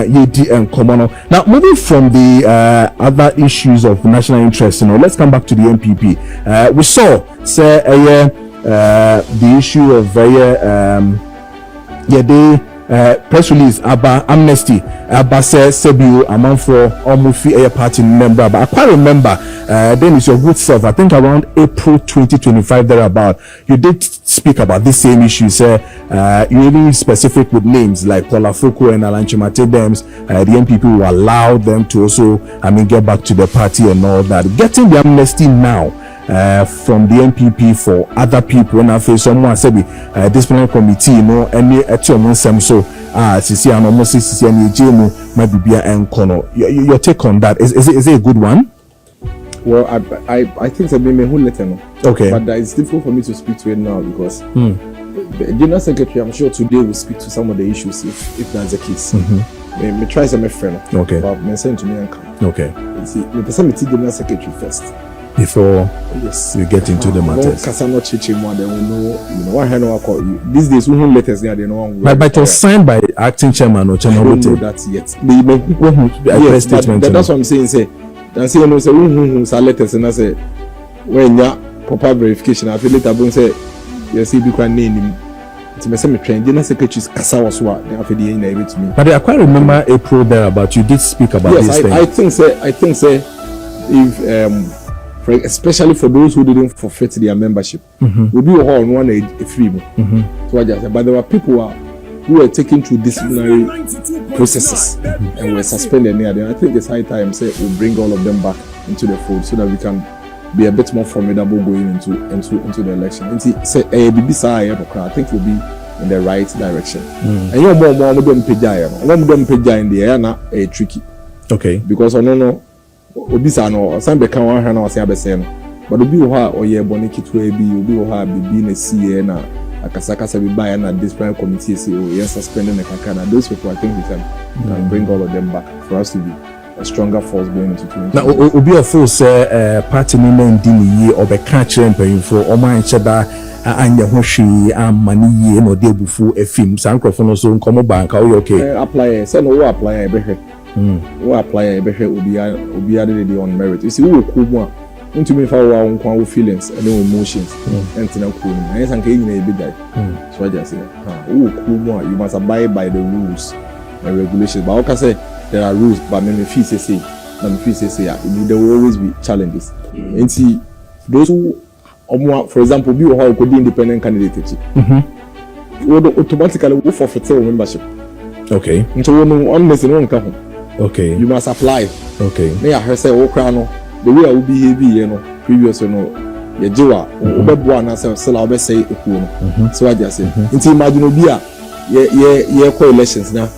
yedi and common. Now moving from the other issues of national interest, let's come back to the MPP. We saw say the issue of press release about amnesty about Sebio among for almost a party member, but I quite remember then it's your good self, I think around April 2025 thereabout, you did speak about this same issue. You really specific with names like Paula Foko and Alan Chimate Dems. The MPP will allow them to also get back to the party and all that. Getting the amnesty now from the MPP for other people, and I feel someone said disciplinary committee, any so Sisi and almost Sisi and Jemu might be and Kono. Your take on that is it a good one? Well, I think it's me who let them. Okay, but it's difficult for me to speak to it now because the General Secretary, I'm sure today will speak to some of the issues if that's the case. Me try some friend. Okay, but me send to me and come. Okay, see, me person meet the General Secretary first before you get into the matters. These days, we letters there. They know. But it was signed by acting chairman or chairman. I don't know that yet. Yes, that's what I'm saying. Say, and say who letters and I say when ya proper verification. I feel later when say yes, he be quite name. It's me say me train. General Secretary's Kasa was what they have the name with me. But I quite remember April there about you did speak about this thing. I think say if especially for those who didn't forfeit their membership, will be all on one age free. So I just said, but there were people who were taken through disciplinary processes and were suspended near them. I think it's high time say we'll bring all of them back into the fold so that we can be a bit more formidable going into the election. And say I think we'll be in the right direction. And you know more of them in the air now tricky. Okay, because I don't know. Obisa no san be kan wan hwa na wase abese no but obi wo ha oye boni kitwe bi obi wo ha bibi na CA na akasakasa bi buy na disciplinary committee say oh yes suspending the kakana. Those people I think we can bring all of them back for us to be a stronger force going into 2020. Now obi of force party ni na ndi ni ye obeka kire mpanyimfo omo ancheda anya ho hwe amani ye no de bufu efim sankrofo no so nkomo banka wo okay apply say no wo apply e behwe who apply a better obi added on merit. You see, who will into me for our feelings and emotions and to cool. I guess I'm getting a bit that. So I just say, who cool you must abide by the rules and regulations. But I can say there are rules, but me feel say, there will always be challenges. And see, those who, for example, be who could be independent candidate, would automatically forfeit membership. Okay. Into one message won't come. Okay. You must apply. Okay. Me I heard say the way I will behave, previous ye jiwa obebua na say sell obe say eku no. So I just say until imagine obi a ye elections na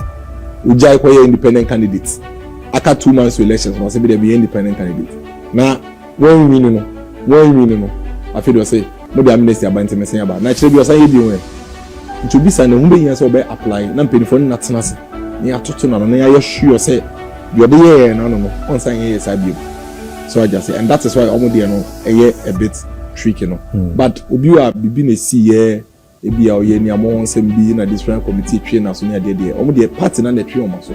ujai ko ye independent candidates. Aka 2 months to elections must be there be independent candidate. Na when we no I feel say no be amnesty about me about. Na chire bi o say e bi won. To be say na hu be yan say obe apply na mpedifo na tenase. Ni atoto na ya sure say you dey here no once I hear say so I just say and that is why omo dey no a bit tricky no but obi wa bibi na see here e bia oye ni amo nsem bi na different committee twe na so ne dey there omo dey party na twe omo so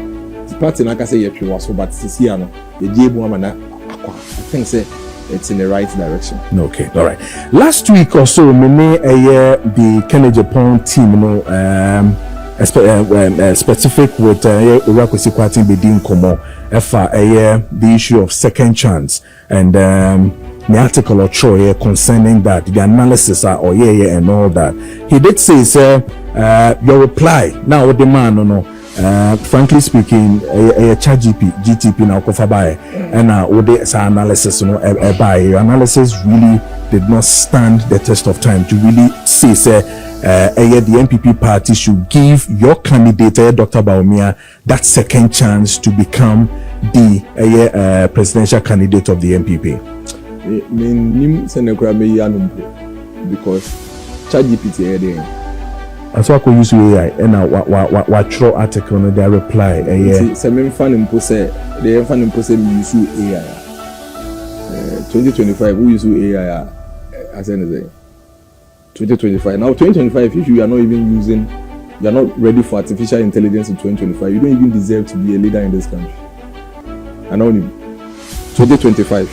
the party na ka say ye twe wa so but sisi ya no ye dey bu ama na akwa I think say it's in the right direction. Okay, all right. Last week or so me the Kennedy Pond team specific with Urakwesi Kwati Bedin Komo the issue of second chance and the article or Troy concerning that the analysis and all that. He did say your reply now with the man frankly speaking a chat GTP now kofabaye and with the analysis by your analysis really did not stand the test of time to really say the MPP party should give your candidate Dr. Bawumia that second chance to become the presidential candidate of the MPP. Because ChatGPT there. That's why I could use AI and what throw article no their reply. Say me fan impo say the fan impo say me use AI. 2025 who use AI as anything. 2025 now 2025 if you are not even using you're not ready for artificial intelligence in 2025, you don't even deserve to be a leader in this country. I know him. 2025.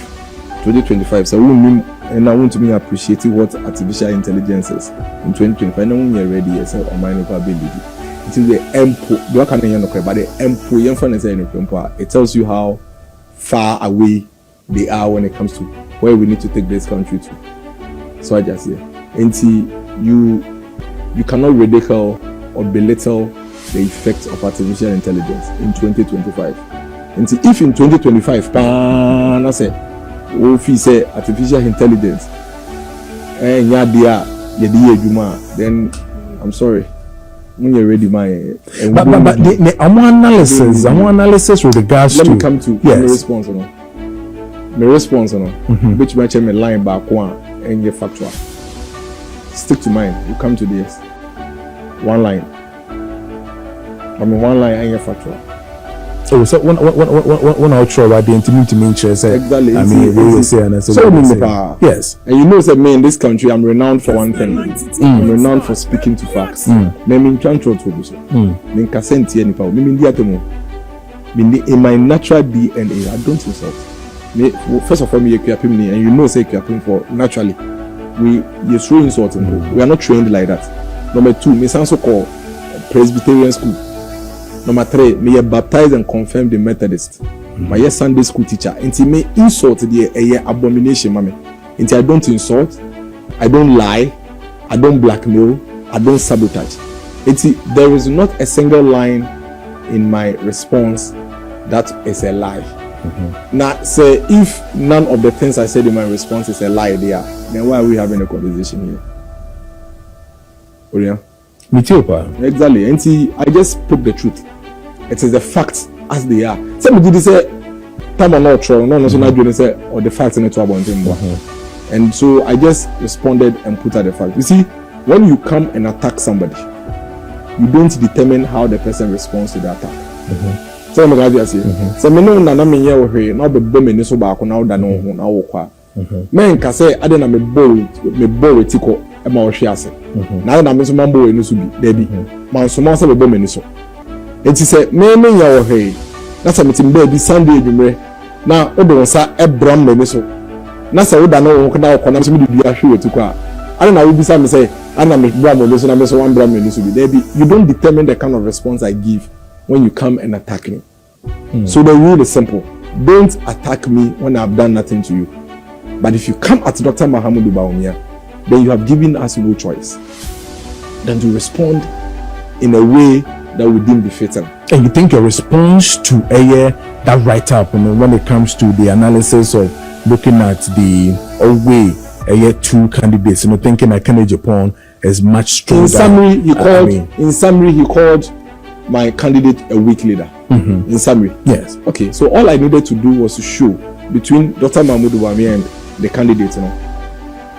So and I want to be appreciating what artificial intelligence is in 2025. And when you're ready, yes, or mind ability. It is the empo. You can't hear no cry, but the empo. It tells you how far away they are when it comes to where we need to take this country to. So I just say, until you cannot ridicule or belittle the effects of artificial intelligence in 2025. Until if in 2025, I say, if you say artificial intelligence, then I'm sorry. When you're ready, but the analysis with regards let to me come to my response which match me line back one and your factual. Stick to mine. You come to this one line. One line and your factual. Oh, so when I try about the intimate interest, exactly. I mean, we say and so yes. And you know, that me in this country, I'm renowned for one thing. I'm renowned for speaking to facts. In my natural DNA, I don't insult. First of all, me and you know, say for naturally, you're so insulting. We are not trained like that. Number two, me so called Presbyterian school. Number three, me a baptized and confirmed the Methodist. My Sunday school teacher. Until me insult the abomination, mommy. Until I don't insult, I don't lie, I don't blackmail, I don't sabotage. Until there is not a single line in my response that is a lie. Now, say if none of the things I said in my response is a lie there, then why are we having a conversation here? Oriya? Me too, exactly. And see, I just spoke the truth. It is the facts as they are. Somebody did say, "Time or not true, no, so not doing say or the facts in it about him." And so I just responded and put out the fact. You see, when you come and attack somebody, you don't determine how the person responds to the attack. So I'm going to say, so me no na me here we na be bomb ni so ba ko na oda no ho na wo kwa. Me nka say ade na me bowl etiko e ma wo hwe ase. Na me so mambo we no so bi da bi. Man so ma so be bomb ni so. Enti say me ya wo he. Na say metim ba bi Sunday edwumre. Na odo wonsa e bram me ni so. Na say oda no wo ko na ko na so me di ahwe etiko a. Ade na wo bi sa me say ana me bram me so na me so wan bram me ni so bi. Da bi you don't determine the kind of response I give when you come and attack me. So the rule is simple. Don't attack me when I've done nothing to you. But if you come at Dr. Mahamudu Bawumia, then you have given us no choice than to respond in a way that we deem befitting. And you think your response to that write-up, when it comes to the analysis of looking at the way two candidates, thinking that Kennedy Japan is much stronger. In summary, he called my candidate a weak leader. In summary, yes. Okay, so all I needed to do was to show between Dr. Mahamudu Bawumia and the candidate,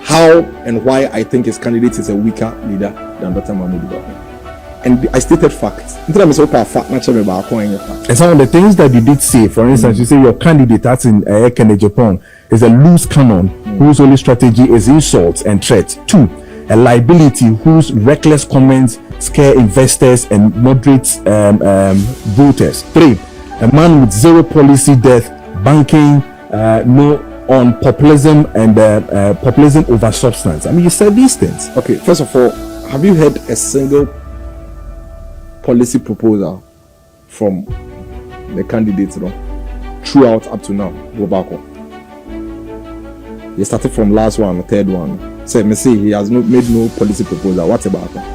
how and why I think his candidate is a weaker leader than Dr. Mahamudu Bawumia. And I stated facts. And some of the things that you did say, for instance, you say your candidate, that's in Kennedy Japan, is a loose cannon whose only strategy is insults and threats. 2, a liability whose reckless comments scare investors and moderate voters. 3, a man with zero policy depth, banking, no on populism and populism over substance. I mean, you said these things. Okay, first of all, have you heard a single policy proposal from the candidates throughout up to now? Go back on. He started from last one, the third one. Say, me see, he has made no policy proposal. What about that?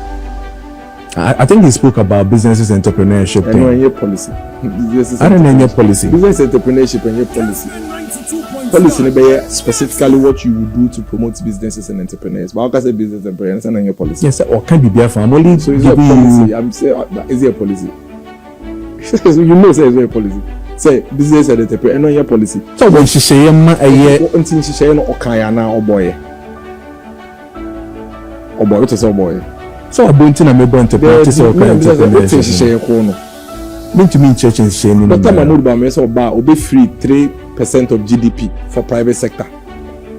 I think he spoke about businesses entrepreneurship. I know your policy. I don't know your policy. Business entrepreneurship and your policy. Policy specifically what you would do to promote businesses and entrepreneurs. But how can I say business entrepreneurs and your policy? Yes, or can be there for only. So is there a policy? I'm saying, is there a policy? You know, say is there a policy? Say business and entrepreneur and your policy. So when she say a year, until she say no okayana or boy. What is a boy? So I'm going to practice or kind of to me church and shame. Dr. Mahamudu Bawumia will be free 3% of GDP for private sector,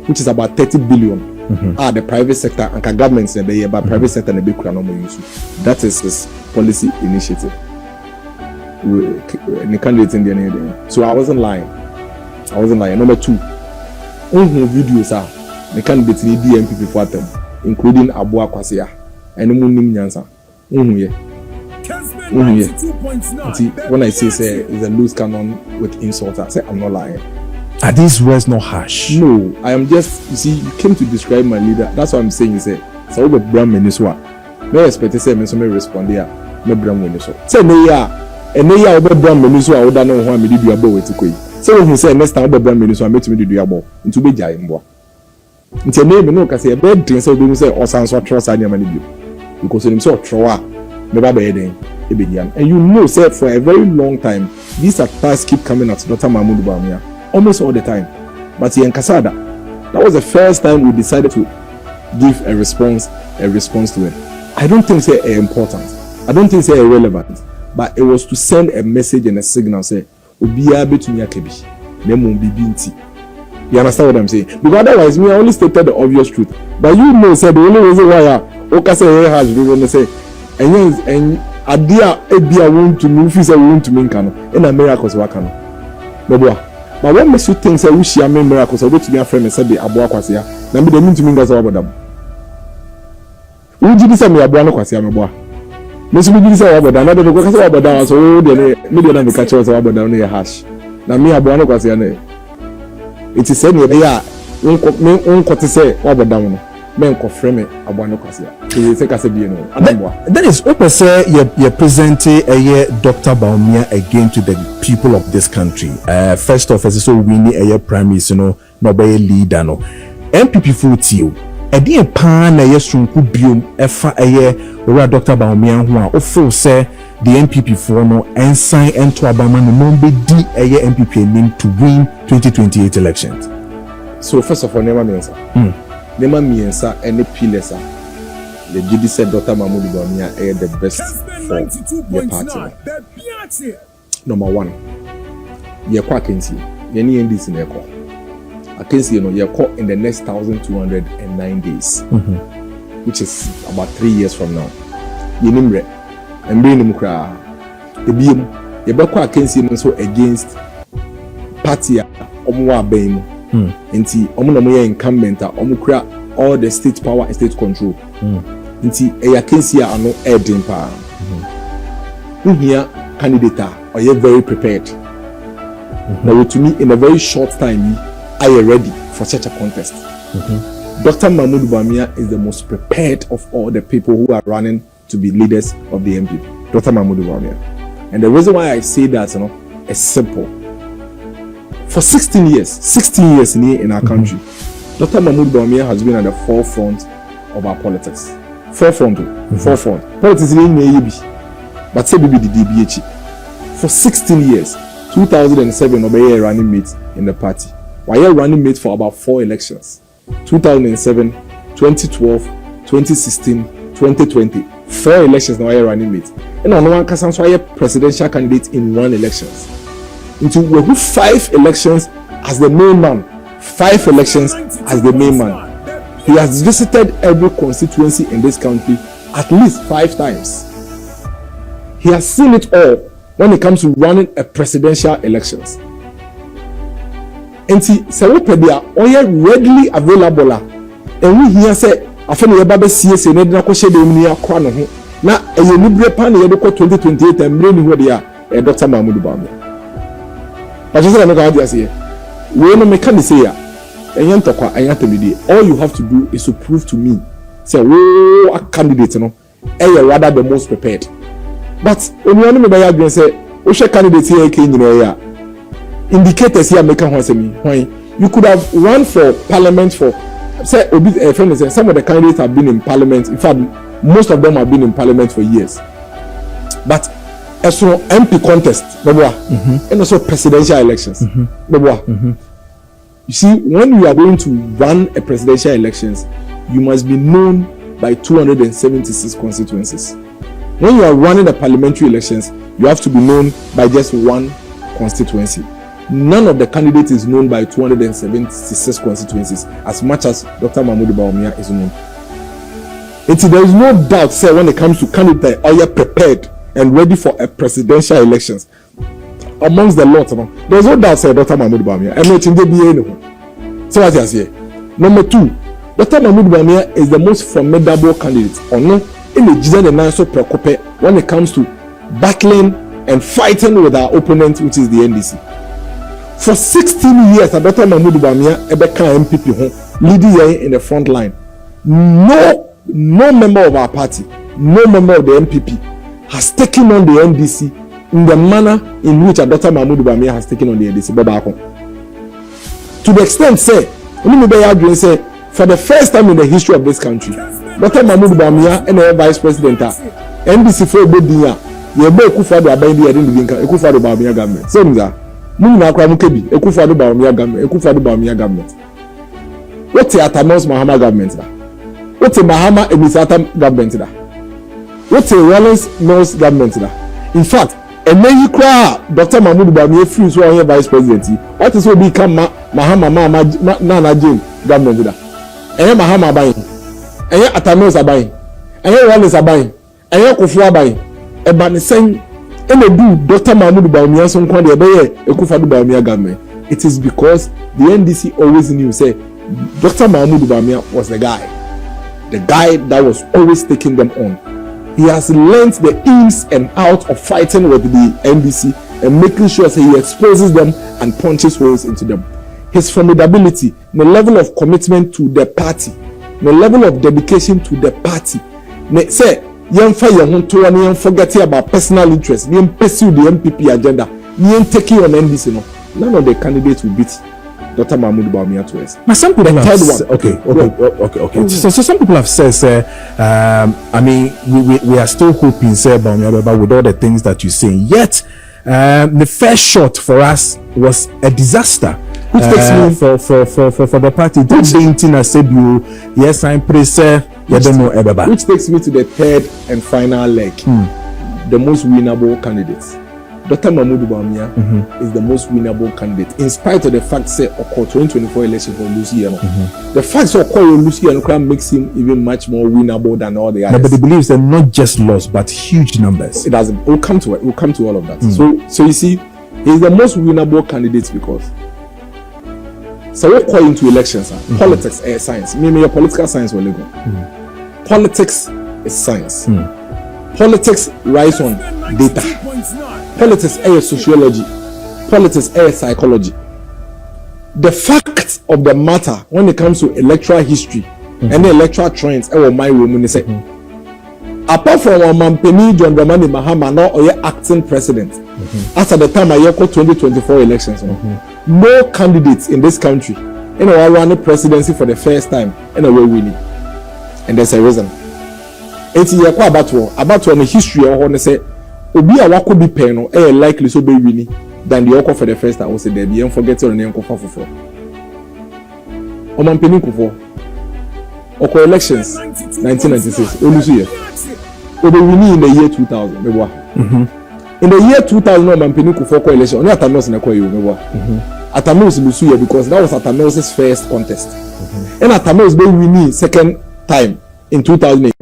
which is about 30 billion. the private sector and governments and the private sector and the big use. That is his policy initiative. The candidates in the end. So I wasn't lying. Number 2, videos are the candidates in the DMP before them, including Asamoah and Nkansah. See, when I say it's a loose cannon with insult, I say I'm not lying. Are these words not harsh? No, I am just, you see, you came to describe my leader. That's what I'm saying. You say, so we brand meniswa. No expect to say me so me respond here. Me brand meniswa. Say me ya, and me ya we brand meniswa. I don't know why me did you about to koi. So when you say next time we brand meniswa, me to me do you about into be jai mbo. Into name no kasi a bad thing. So we say osanso trust anya mani do because when you say trowa, me ba be den. And you know, say for a very long time, these attacks keep coming at Dr. Mahmoud Bawumia almost all the time. But in Nkansah, that was the first time we decided to give a response to it. I don't think it's important. I don't think it's irrelevant. But it was to send a message and a signal, say, Obiya betumi akebi, nemu bibinti. You understand what I'm saying? Because otherwise, me I only stated the obvious truth. But you know, say the only reason why I say has when they say, and adia ebia want to move is a want to mean kano in a miracles wakano. But when me think say we share miracles, I go to be a friend and say the aboa kwasia. Na me dey mean to mean gaza abodam. Uji bisa me aboa no kwasia me boa. Me so uji bisa abodam na dey go kasa abodam so dey me dey na me catch us abodam no ye hash. Na me aboa no kwasia na. It is say me dey a unkote say abodam no. Men confirm aboa no kwasia. That is open say you present Dr. Bawumia again to the people of this country. First off, as so we need a prime minister, no be leader no. MPP full you. Edi pan na yesunku biom efa Dr. Bawumia ho a full say the MPP for no ensign ento abama no be di MPP name to win 2028 elections. So first of all, Nema Miensa and the pillars are the GD said Dr. Mahmoud Bawumia is the best for the party. Number 1, you are Akensi. You need this in your call. Akensi, you are caught in the next 1,209 days, which is about 3 years from now. You nimre and bring him cry. The beam, you are caught Akensi also against party Buabeng. Nti omunamoye incumbent omukura all the state power and state control. Nti Akensi ano edin pa. Here candidate are you very prepared? Now to me in a very short time are you ready for such a contest? Dr. Mahmoud Bawumia is the most prepared of all the people who are running to be leaders of the MPP. Dr. Mahmoud Bawumia. And the reason why I say that is simple. For 16 years in our country, Dr. Mahmoud Bawumia has been at the forefront of our politics. Forefront. Politics in Maybe, but say the DBH. For 16 years, 2007, Obeye running mate in the party. Why running mate for about 4 elections? 2007, 2012, 2016, 2020. 4 elections now running mate. And on one case, so presidential candidate in 1 elections. Into 5 elections as the main man. 5 elections as the main man. He has visited every constituency in this country at least 5 times. He has seen it all when it comes to running a presidential elections. And see, Sewopedia oye readily available. And we hear say, after the Baba CS and Edna Koshe de Unia Kwano, now a Unibre Pan 2028 and bring where they are, Dr. Mahmoud Bawumia. But you say, I'm not going to say, we don't make any say, all you have to do is to prove to me, say, oh, a candidate, rather the most prepared. But when you want to be say, oh, candidates here came in here, indicators here make a why you could have run for parliament for, say, some of the candidates have been in parliament. In fact, most of them have been in parliament for years. But as for MP contest, and also presidential elections, you see, when you are going to run a presidential elections, you must be known by 276 constituencies. When you are running the parliamentary elections, you have to be known by just 1 constituency. none of the candidates is known by 276 constituencies as much as Dr. Mahmoud Bawumia is known. There is no doubt, say, when it comes to candidates, are you prepared and ready for a presidential elections amongst the lot. There is no doubt, say, Dr. Mahmoud Bawumia. I'm not in the BA. So what I say. Number 2, Dr. Mahmoud Bawumia is the most formidable candidate, or no, in the Jizen and Nanso Prekope when it comes to battling and fighting with our opponent, which is the NDC. For 16 years, Dr. Mahmoud Bawumia Ebeka MPP leading in the front line. No member of our party, no member of the MPP has taken on the NDC in the manner in which Dr. Mahmoud Bawumia has taken on the NDC. To the extent, say, for the first time in the history of this country, Dr. Mahmoud Bawumia and the Vice President, NDC for Bodiya, Yebe Kufado Abaindi Yadinka, Ekufado Bawumia government. So, Muna Kramukebi, Ekufado Bawumia government. What's the Asamoah Mahama government? What's the Mahama Emisata government? What's the Rollins Mills government? In fact, and then you cry Dr. Mahmoud Bawumia free so on Vice President. What is what become Mahama Nana Jane government? And Mahama Abayin, and Asamoah Abayin, and Rollins Abayin, and Kufu Abayin, and Bani saying, and they do Dr. Mahmoud Bawumia some kind of Ekufado Bawumia government. It is because the NDC always knew, say, Dr. Mahmoud Bawumia was the guy that was always taking them on. He has learned the ins and outs of fighting with the NDC and making sure that he exposes them and punches holes into them. His formidability, the level of commitment to the party, the level of dedication to the party. Say, young fire, young forgetting about personal interests, young pursue the MPP agenda, young taking on NDC. None of the candidates will beat Dr. Mahmoud Bawumia to us. But some people have said, okay. So some people have said, I mean, we are still hoping, say, Bawumia, with all the things that you say. Yet, the first shot for us was a disaster. Which takes me for the party. Yes, I'm praise. Which takes me to the third and final leg, the most winnable candidates. Dr. Mahmoud Bawumia is the most winnable candidate, in spite of the fact say Oko 2024 election for Lucy. The fact that Oko Lucy makes him even much more winnable than all the others. But he believes they're not just lost, but huge numbers. It doesn't. We'll come to it. We'll come to all of that. So you see, he's the most winnable candidate because. So we're calling into elections. Politics is science. Maybe your political science will go. Politics is science. Politics rides on data. Politics is sociology. Politics is psychology. The fact of the matter when it comes to electoral history and the electoral trends, my woman say, apart from Mampeni John Dramani Mahama now or acting president, after the time I call 2024 elections, no candidates in this country run the presidency for the first time and we're winning. And there's a reason. It's about the history of how they say Obi a wako bi pen no likely so be winning than the Oko for the first time. I say there be and forget your name for Omampeni Kufo Oko elections 1996 Olusu year Obi winning in the year 2000 in the year 2000 Omampeni Kufo ko election only Atanos na ko you Atanos Lusu year because that was Atanos' first contest and Atanos be winning second time in 2008.